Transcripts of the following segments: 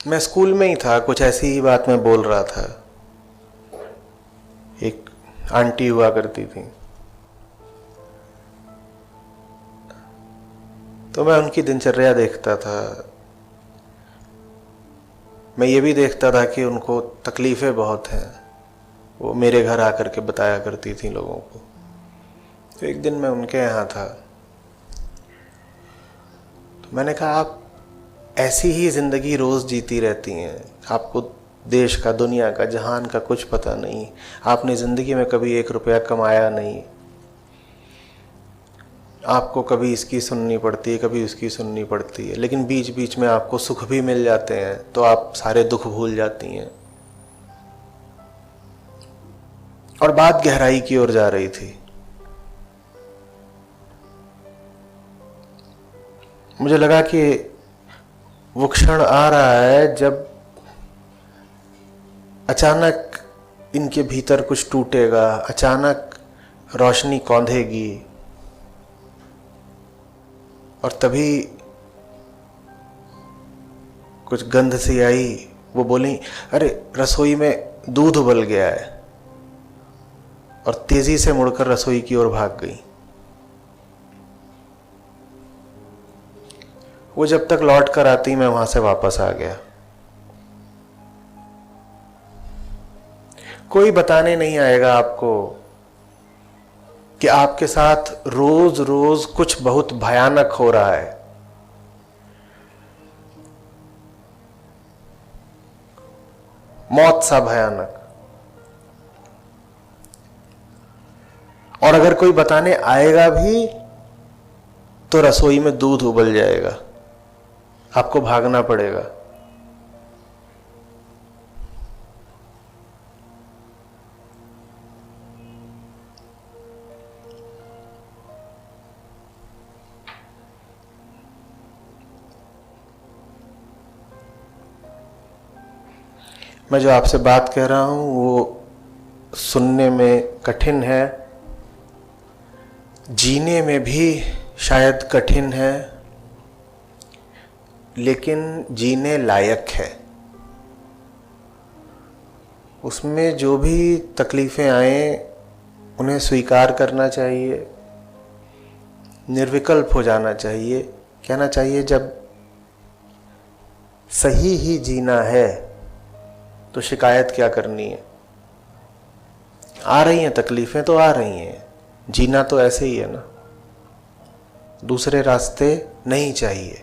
मैं स्कूल में ही था, कुछ ऐसी ही बात मैं बोल रहा था। एक आंटी हुआ करती थी, तो मैं उनकी दिनचर्या देखता था। मैं ये भी देखता था कि उनको तकलीफ़ें बहुत हैं। वो मेरे घर आकर के बताया करती थी लोगों को। तो एक दिन मैं उनके यहाँ था, तो मैंने कहा, आप ऐसी ही ज़िंदगी रोज़ जीती रहती हैं, आपको देश का, दुनिया का, जहान का कुछ पता नहीं, आपने ज़िंदगी में कभी 1 रुपया कमाया नहीं, आपको कभी इसकी सुननी पड़ती है, कभी उसकी सुननी पड़ती है, लेकिन बीच बीच में आपको सुख भी मिल जाते हैं, तो आप सारे दुख भूल जाती हैं। और बात गहराई की ओर जा रही थी। मुझे लगा कि वो क्षण आ रहा है जब अचानक इनके भीतर कुछ टूटेगा, अचानक रोशनी कौंधेगी, और तभी कुछ गंध सी आई। वो बोली, अरे रसोई में दूध उबल गया है, और तेजी से मुड़कर रसोई की ओर भाग गई। वो जब तक लौट कर आती, मैं वहां से वापस आ गया। कोई बताने नहीं आएगा आपको कि आपके साथ रोज रोज कुछ बहुत भयानक हो रहा है। मौत सा भयानक। और अगर कोई बताने आएगा भी तो रसोई में दूध उबल जाएगा, आपको भागना पड़ेगा। मैं जो आपसे बात कह रहा हूं वो सुनने में कठिन है, जीने में भी शायद कठिन है, लेकिन जीने लायक है। उसमें जो भी तकलीफ़ें आए उन्हें स्वीकार करना चाहिए, निर्विकल्प हो जाना चाहिए, कहना चाहिए जब सही ही जीना है तो शिकायत क्या करनी है। आ रही हैं तकलीफ़ें तो आ रही हैं, जीना तो ऐसे ही है ना, दूसरे रास्ते नहीं चाहिए।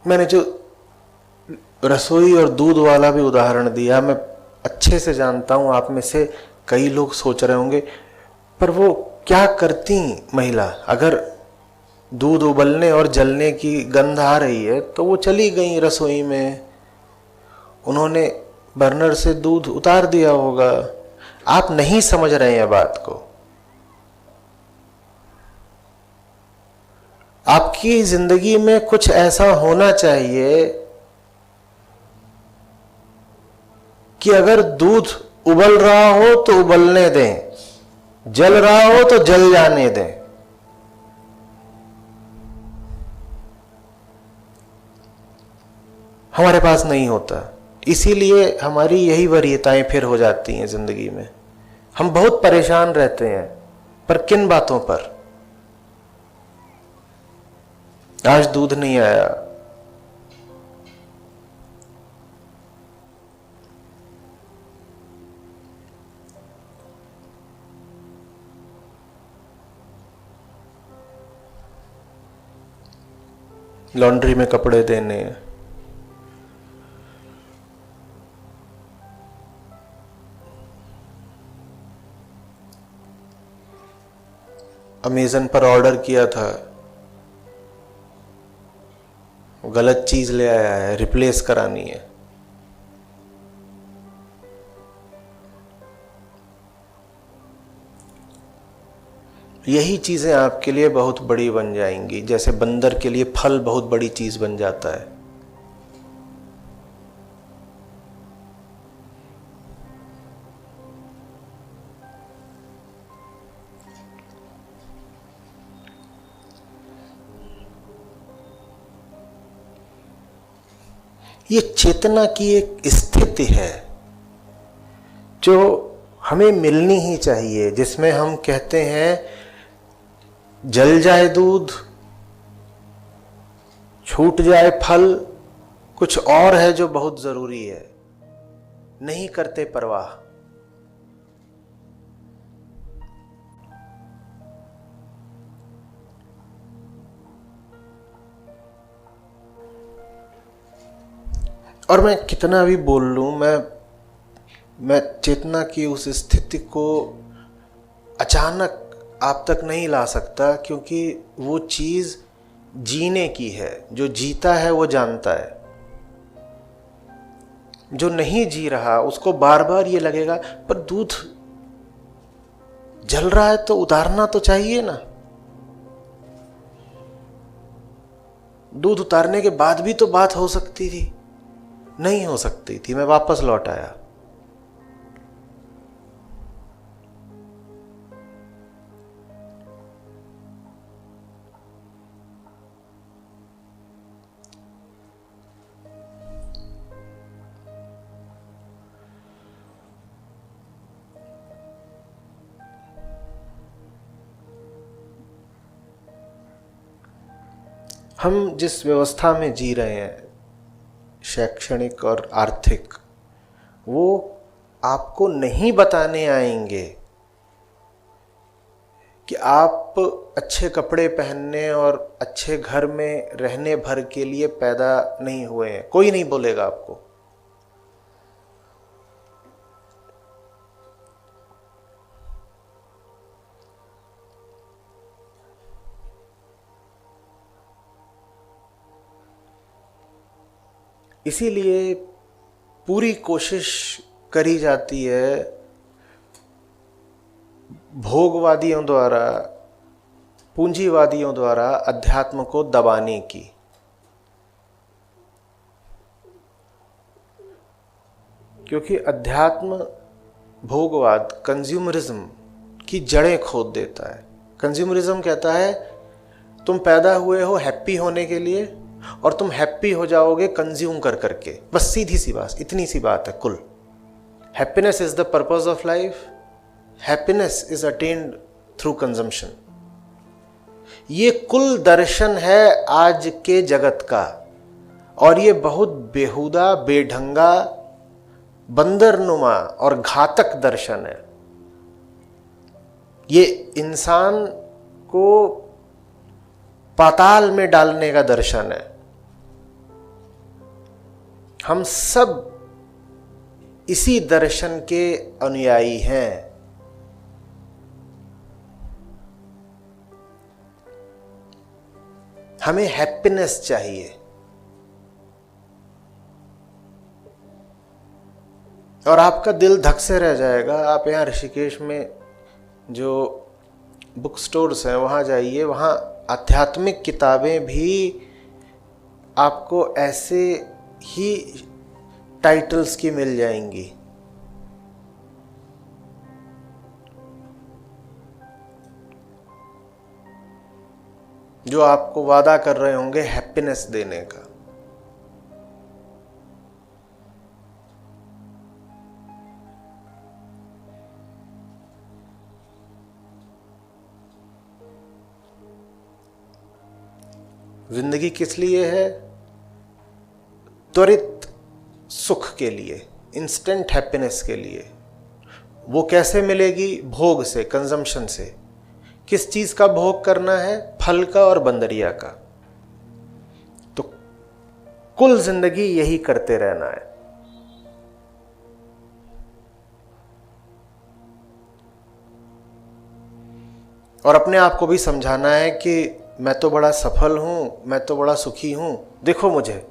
मैंने जो रसोई और दूध वाला भी उदाहरण दिया, मैं अच्छे से जानता हूं आप में से कई लोग सोच रहे होंगे, पर वो क्या करती महिला? अगर दूध उबलने और जलने की गंध आ रही है तो वो चली गई रसोई में, उन्होंने बर्नर से दूध उतार दिया होगा। आप नहीं समझ रहे हैं बात को। आपकी जिंदगी में कुछ ऐसा होना चाहिए कि अगर दूध उबल रहा हो तो उबलने दें, जल रहा हो तो जल जाने दें। हमारे पास नहीं होता, इसीलिए हमारी यही वरीयताएं फिर हो जाती हैं जिंदगी में। हम बहुत परेशान रहते हैं, पर किन बातों पर? आज दूध नहीं आया, लॉन्ड्री में कपड़े देने, अमेज़न पर ऑर्डर किया था, गलत चीज ले आया है, रिप्लेस करानी है। यही चीज़ें आपके लिए बहुत बड़ी बन जाएंगी, जैसे बंदर के लिए फल बहुत बड़ी चीज़ बन जाता है। ये चेतना की एक स्थिति है जो हमें मिलनी ही चाहिए, जिसमें हम कहते हैं जल जाए दूध, छूट जाए फल, कुछ और है जो बहुत जरूरी है, नहीं करते परवाह। और मैं कितना भी बोल लूं, मैं चेतना की उस स्थिति को अचानक आप तक नहीं ला सकता, क्योंकि वो चीज जीने की है। जो जीता है वो जानता है, जो नहीं जी रहा उसको बार बार ये लगेगा पर दूध जल रहा है तो उतारना तो चाहिए ना। दूध उतारने के बाद भी तो बात हो सकती थी, नहीं हो सकती थी। मैं वापस लौट आया। हम जिस व्यवस्था में जी रहे हैं, शैक्षणिक और आर्थिक, वो आपको नहीं बताने आएंगे कि आप अच्छे कपड़े पहनने और अच्छे घर में रहने भर के लिए पैदा नहीं हुए हैं। कोई नहीं बोलेगा आपको। इसीलिए पूरी कोशिश करी जाती है भोगवादियों द्वारा, पूंजीवादियों द्वारा अध्यात्म को दबाने की। क्योंकि अध्यात्म, भोगवाद, कंज्यूमरिज्म की जड़ें खोद देता है। कंज्यूमरिज्म कहता है तुम पैदा हुए हो हैप्पी होने के लिए, और तुम हैप्पी हो जाओगे कंज्यूम कर करके। बस सीधी सी बात, इतनी सी बात है कुल। Happiness is the purpose of life, happiness is attend through consumption. ये कुल दर्शन है आज के जगत का, और ये बहुत बेहुदा, बेढंगा, बंदरनुमा और घातक दर्शन है। ये इंसान को पाताल में डालने का दर्शन है। हम सब इसी दर्शन के अनुयायी हैं। हमें हैप्पीनेस चाहिए, और आपका दिल धक से रह जाएगा। आप यहाँ ऋषिकेश में जो बुक स्टोर्स हैं वहाँ जाइए, वहाँ आध्यात्मिक किताबें भी आपको ऐसे ही टाइटल्स की मिल जाएंगी। जो आपको वादा कर रहे होंगे हैप्पीनेस देने का। जिंदगी किस लिए है? त्वरित सुख के लिए, इंस्टेंट हैप्पीनेस के लिए। वो कैसे मिलेगी? भोग से, कंजम्पशन से। किस चीज का भोग करना है? फल का और बंदरिया का। तो कुल जिंदगी यही करते रहना है। और अपने आप को भी समझाना है कि मैं तो बड़ा सफल हूं, मैं तो बड़ा सुखी हूं, देखो मुझे।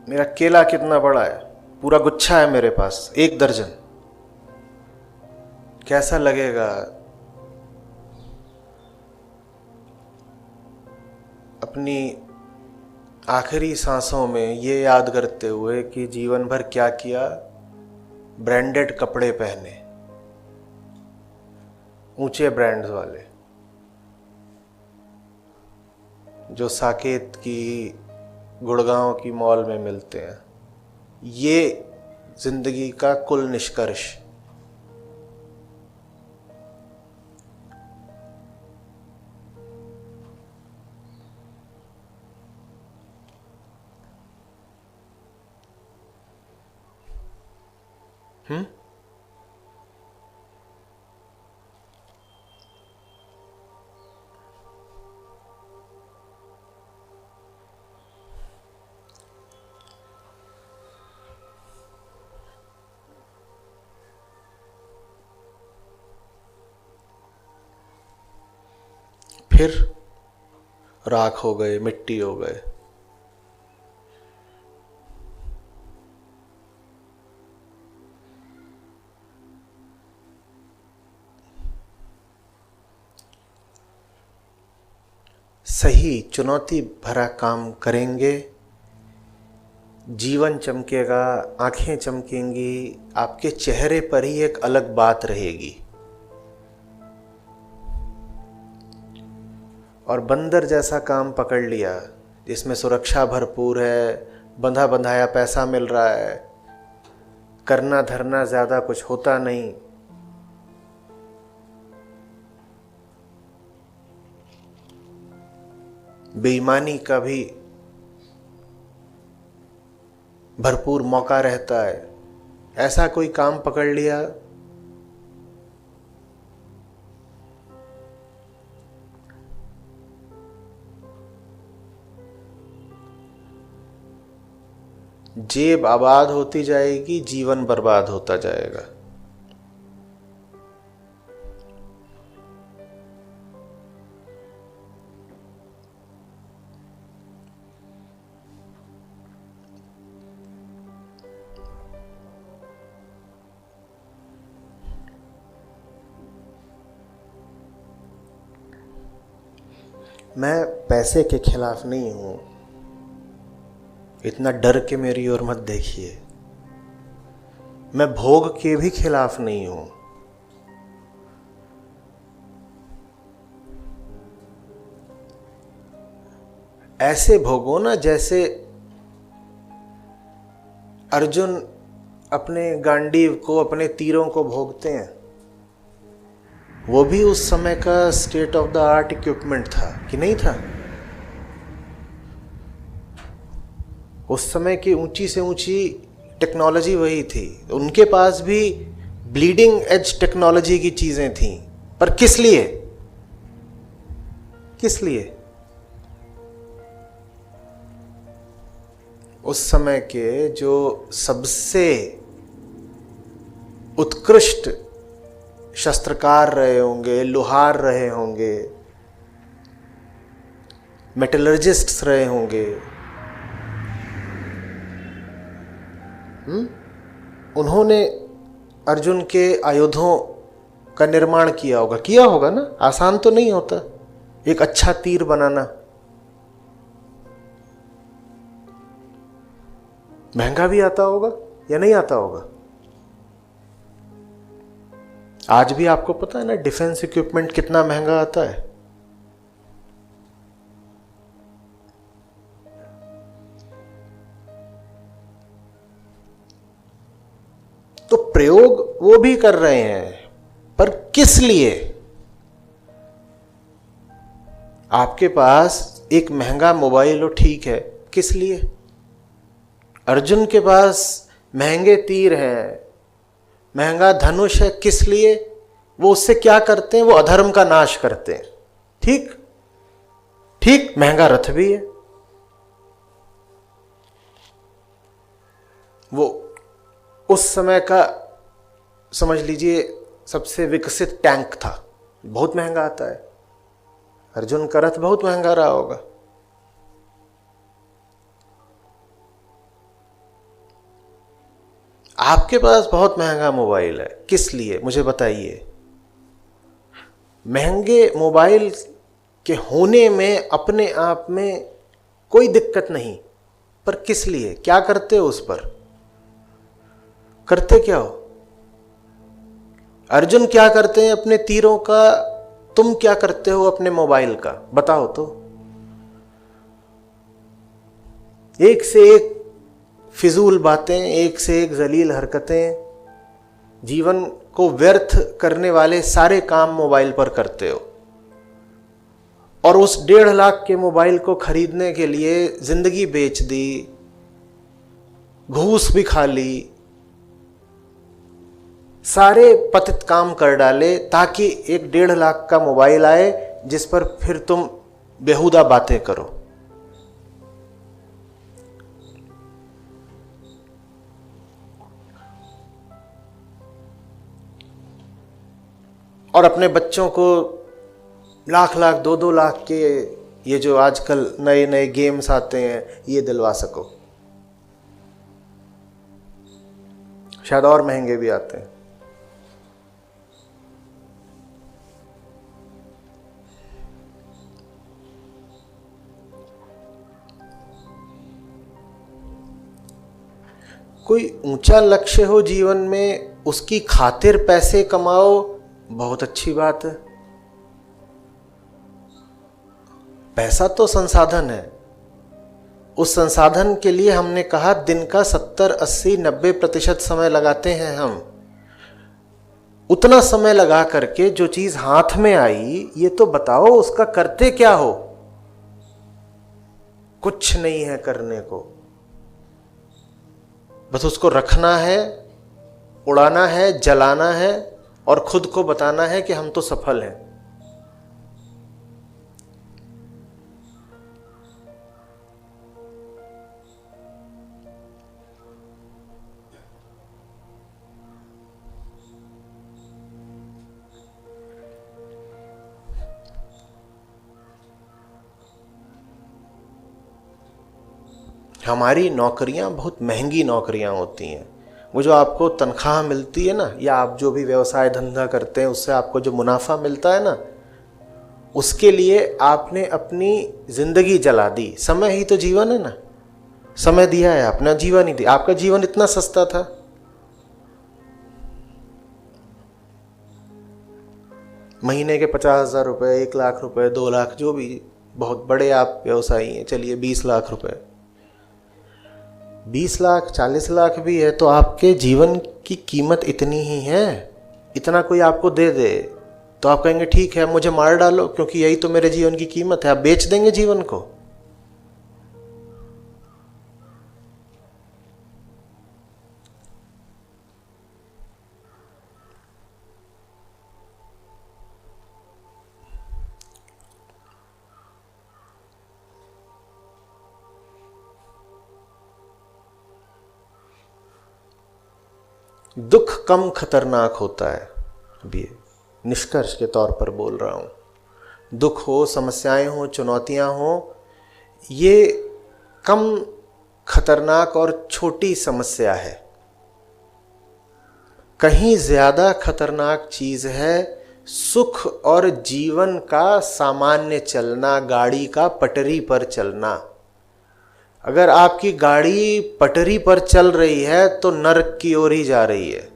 मेरा केला कितना बड़ा है। पूरा गुच्छा है मेरे पास, 1 दर्जन। कैसा लगेगा अपनी आखिरी सांसों में ये याद करते हुए कि जीवन भर क्या किया, ब्रांडेड कपड़े पहने, ऊंचे ब्रांड्स वाले, जो साकेत की, गुड़गांव की मॉल में मिलते हैं। ये जिंदगी का कुल निष्कर्ष। फिर राख हो गए, मिट्टी हो गए। सही चुनौती भरा काम करेंगे, जीवन चमकेगा, आंखें चमकेंगी, आपके चेहरे पर ही एक अलग बात रहेगी। और बंदर जैसा काम पकड़ लिया जिसमें सुरक्षा भरपूर है, बंधा बंधाया पैसा मिल रहा है, करना धरना ज्यादा कुछ होता नहीं, बेईमानी का भी भरपूर मौका रहता है, ऐसा कोई काम पकड़ लिया, जेब आबाद होती जाएगी, जीवन बर्बाद होता जाएगा। मैं पैसे के खिलाफ नहीं हूं, इतना डर के मेरी ओर मत देखिए। मैं भोग के भी खिलाफ नहीं हूं। ऐसे भोगो ना जैसे अर्जुन अपने गांडीव को, अपने तीरों को भोगते हैं। वो भी उस समय का state of the art equipment था कि नहीं था? उस समय की ऊंची से ऊंची टेक्नोलॉजी वही थी। उनके पास भी ब्लीडिंग एज टेक्नोलॉजी की चीजें थीं, पर किस लिए? किस लिए? उस समय के जो सबसे उत्कृष्ट शस्त्रकार रहे होंगे, लोहार रहे होंगे, मेटलर्जिस्ट्स रहे होंगे, उन्होंने अर्जुन के आयुधों का निर्माण किया होगा ना। आसान तो नहीं होता एक अच्छा तीर बनाना, महंगा भी आता होगा या नहीं आता होगा। आज भी आपको पता है ना डिफेंस इक्विपमेंट कितना महंगा आता है। तो प्रयोग वो भी कर रहे हैं, पर किस लिए? आपके पास एक महंगा मोबाइल हो, ठीक है, किस लिए? अर्जुन के पास महंगे तीर हैं, महंगा धनुष है, किस लिए? वो उससे क्या करते हैं? वो अधर्म का नाश करते हैं। ठीक ठीक, महंगा रथ भी है, वो उस समय का समझ लीजिए सबसे विकसित टैंक था, बहुत महंगा आता है। अर्जुन का रथ बहुत महंगा रहा होगा। आपके पास बहुत महंगा मोबाइल है, किस लिए मुझे बताइए। महंगे मोबाइल के होने में अपने आप में कोई दिक्कत नहीं, पर किस लिए, क्या करते हो उस पर, करते क्या हो? अर्जुन क्या करते हैं अपने तीरों का, तुम क्या करते हो अपने मोबाइल का, बताओ तो। एक से एक फिजूल बातें, एक से एक जलील हरकतें, जीवन को व्यर्थ करने वाले सारे काम मोबाइल पर करते हो। और उस 1.5 लाख के मोबाइल को खरीदने के लिए जिंदगी बेच दी, घूस भी खा ली, सारे पतित काम कर डाले ताकि एक 1.5 लाख का मोबाइल आए जिस पर फिर तुम बेहुदा बातें करो। और अपने बच्चों को लाख लाख 2-2 लाख के ये जो आजकल नए नए गेम्स आते हैं ये दिलवा सको, शायद और महंगे भी आते हैं। कोई ऊंचा लक्ष्य हो जीवन में, उसकी खातिर पैसे कमाओ, बहुत अच्छी बात है। पैसा तो संसाधन है, उस संसाधन के लिए हमने कहा दिन का 70, 80, 90% समय लगाते हैं हम। उतना समय लगा करके जो चीज हाथ में आई, ये तो बताओ उसका करते क्या हो। कुछ नहीं है करने को, बस उसको रखना है, उड़ाना है, जलाना है और खुद को बताना है कि हम तो सफल हैं। हमारी नौकरियां बहुत महंगी नौकरियां होती हैं। वो जो आपको तनख्वाह मिलती है ना, या आप जो भी व्यवसाय धंधा करते हैं उससे आपको जो मुनाफा मिलता है ना, उसके लिए आपने अपनी जिंदगी जला दी। समय ही तो जीवन है ना, समय दिया है, अपना जीवन ही दिया। आपका जीवन इतना सस्ता था। महीने के 50,000 रुपये, 1 लाख रुपए, 2 लाख, जो भी, बहुत बड़े आप व्यवसायी हैं, चलिए 20 लाख रुपए, 20 लाख, 40 लाख भी है तो आपके जीवन की कीमत इतनी ही है। इतना कोई आपको दे दे तो आप कहेंगे ठीक है मुझे मार डालो, क्योंकि यही तो मेरे जीवन की कीमत है। आप बेच देंगे जीवन को। दुख कम खतरनाक होता है, अभी निष्कर्ष के तौर पर बोल रहा हूं। दुख हो, समस्याएं हो, चुनौतियां हो, ये कम खतरनाक और छोटी समस्या है। कहीं ज्यादा खतरनाक चीज है सुख और जीवन का सामान्य चलना, गाड़ी का पटरी पर चलना। अगर आपकी गाड़ी पटरी पर चल रही है तो नरक की ओर ही जा रही है।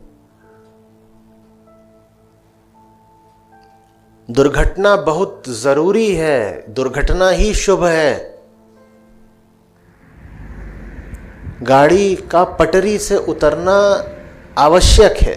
दुर्घटना बहुत जरूरी है, दुर्घटना ही शुभ है। गाड़ी का पटरी से उतरना आवश्यक है।